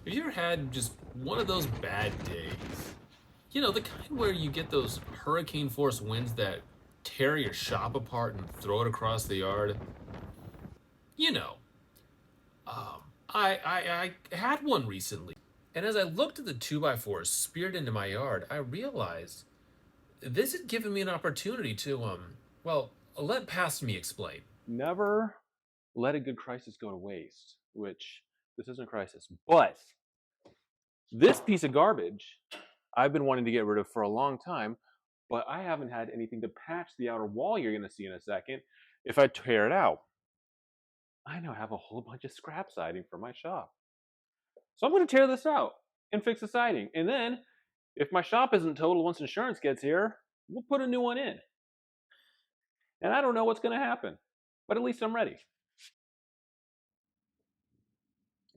Have you ever had just one of those bad days? You know, the kind where you get those hurricane force winds that tear your shop apart and throw it across the yard? You know, I had one recently. And as I looked at the 2x4 speared into my yard, I realized this had given me an opportunity to, well, let past me explain. Never let a good crisis go to waste, which this isn't a crisis. But this piece of garbage I've been wanting to get rid of for a long time, but I haven't had anything to patch the outer wall you're going to see in a second if I tear it out. I now have a whole bunch of scrap siding for my shop. So I'm going to tear this out and fix the siding. And then, if my shop isn't totaled once insurance gets here, we'll put a new one in. And I don't know what's going to happen, but at least I'm ready.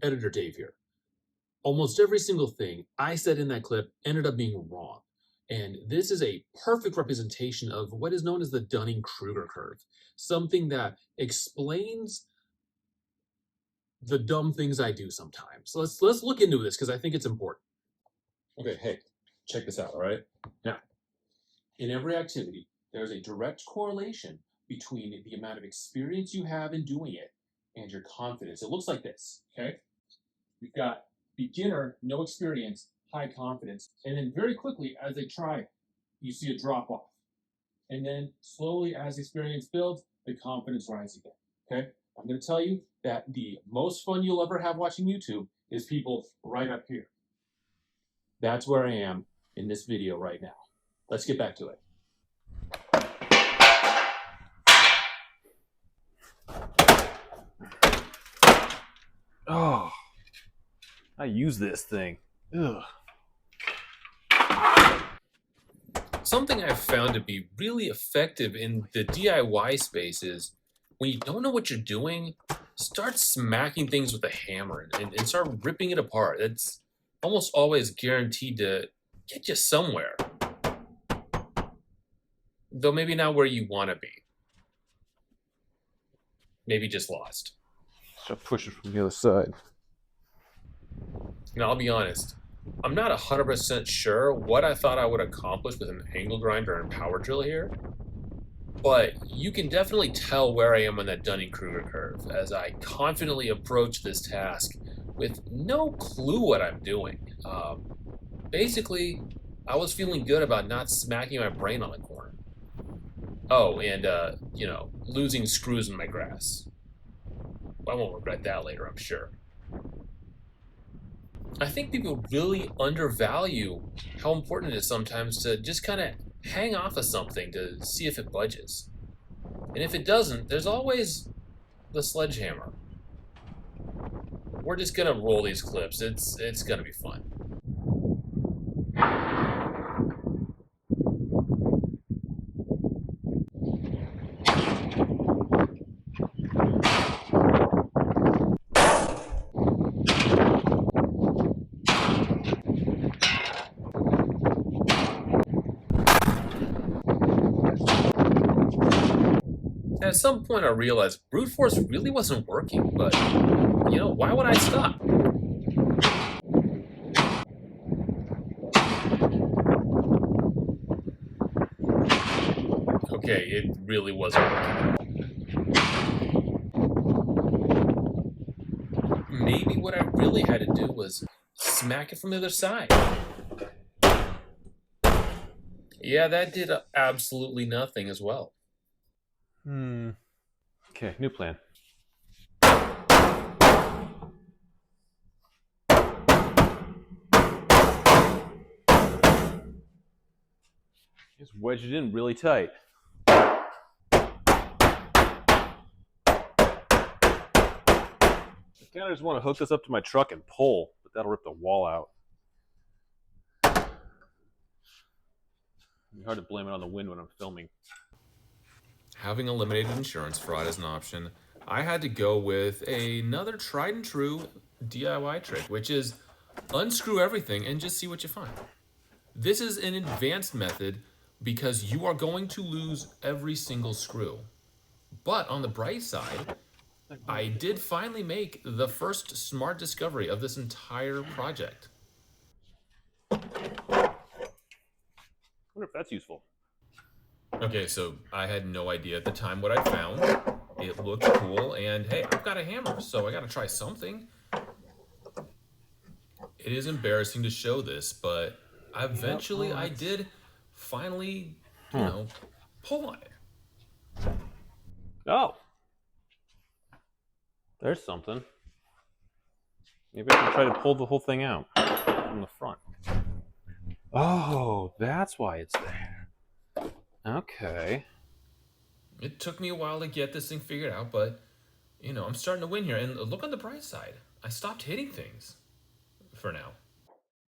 Editor Dave here. Almost every single thing I said in that clip ended up being wrong. And this is a perfect representation of what is known as the Dunning-Kruger curve, something that explains the dumb things I do sometimes. So let's look into this because I think it's important. Okay, hey, check this out, all right? Now, in every activity, there's a direct correlation between the amount of experience you have in doing it and your confidence. It looks like this, okay? We've got beginner, no experience, high confidence. And then very quickly, as they try, you see a drop off. And then slowly, as experience builds, the confidence rises again, okay? I'm going to tell you that the most fun you'll ever have watching YouTube is people right up here. That's where I am in this video right now. Let's get back to it. Oh, I use this thing. Ugh. Something I've found to be really effective in the DIY space is when you don't know what you're doing, start smacking things with a hammer and start ripping it apart. That's almost always guaranteed to get you somewhere. Though maybe not where you want to be. Maybe just lost. Start pushing from the other side. Now, I'll be honest. I'm not 100% sure what I thought I would accomplish with an angle grinder and power drill here. But you can definitely tell where I am on that Dunning-Kruger curve as I confidently approach this task with no clue what I'm doing. Basically, I was feeling good about not smacking my brain on the corner. Oh, and, losing screws in my grass. I won't regret that later, I'm sure. I think people really undervalue how important it is sometimes to just kind of hang off of something to see if it budges. And if it doesn't, there's always the sledgehammer. We're just gonna roll these clips. It's gonna be fun. At some point I realized brute force really wasn't working, but, why would I stop? Okay, it really wasn't working. Maybe what I really had to do was smack it from the other side. Yeah, that did absolutely nothing as well. Okay, new plan. Just wedge it in really tight. I kind of just want to hook this up to my truck and pull, but that'll rip the wall out. It'd be hard to blame it on the wind when I'm filming. Having eliminated insurance fraud as an option, I had to go with another tried and true DIY trick, which is unscrew everything and just see what you find. This is an advanced method because you are going to lose every single screw. But on the bright side, I did finally make the first smart discovery of this entire project. I wonder if that's useful. Okay, so I had no idea at the time what I found. It looked cool, and hey, I've got a hammer, so I gotta try something. It is embarrassing to show this, but eventually I did finally, pull on it. Oh. There's something. Maybe I can try to pull the whole thing out from the front. Oh, that's why it's there. Okay. It took me a while to get this thing figured out, but, I'm starting to win here. And look on the bright side. I stopped hitting things. For now.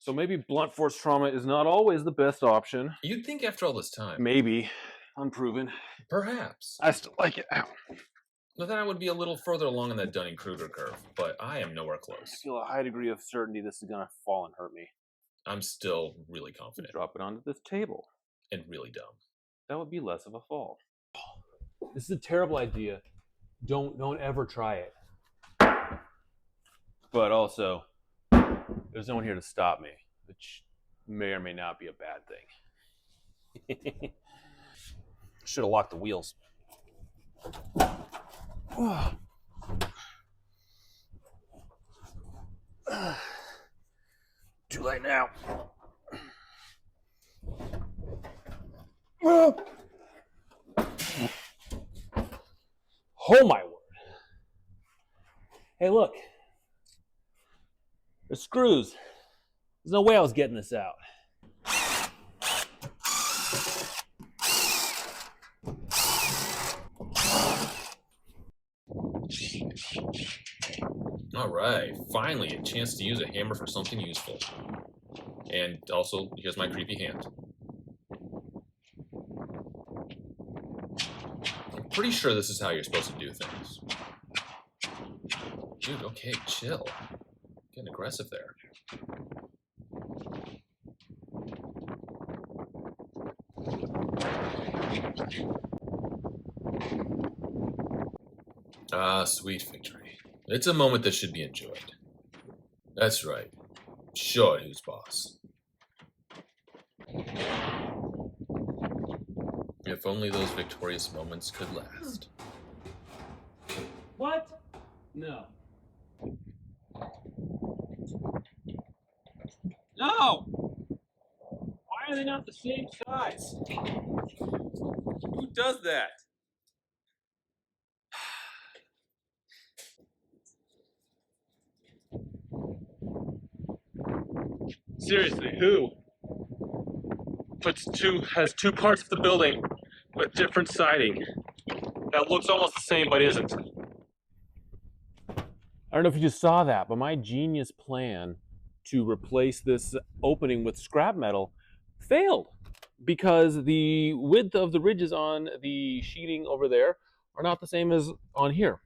So maybe blunt force trauma is not always the best option. You'd think after all this time. Maybe. Unproven. Perhaps. I still like it. Ow. But then I would be a little further along in that Dunning-Kruger curve, but I am nowhere I close. feel a high degree of certainty this is going to fall and hurt me. I'm still really confident. Drop it onto this table. And really dumb. That would be less of a fall. This is a terrible idea. Don't ever try it. But also, there's no one here to stop me, which may or may not be a bad thing. Should have locked the wheels. Too late now. Oh my word. Hey, look. There's screws. There's no way I was getting this out. All right, finally a chance to use a hammer for something useful. And also, here's my creepy hand. I'm pretty sure this is how you're supposed to do things. Dude, okay, chill. Getting aggressive there. Ah, sweet victory. It's a moment that should be enjoyed. That's right. Sure, who's boss. If only those victorious moments could last. What? No. No! Why are they not the same size? Who does that? Seriously, who has two parts of the building with different siding that looks almost the same but isn't? I don't know if you just saw that, but my genius plan to replace this opening with scrap metal failed because the width of the ridges on the sheeting over there are not the same as on here.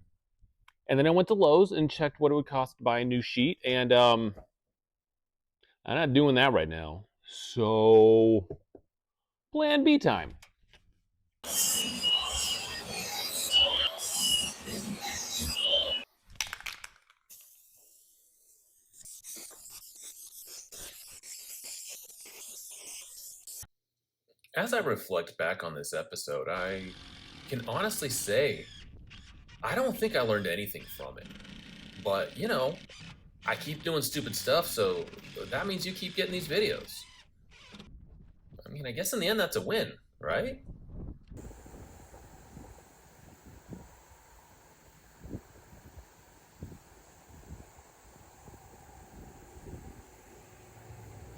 And then I went to Lowe's and checked what it would cost to buy a new sheet, and I'm not doing that right now. So, plan B time. As I reflect back on this episode, I can honestly say I don't think I learned anything from it. But, I keep doing stupid stuff, so that means you keep getting these videos. I mean, I guess in the end that's a win, right?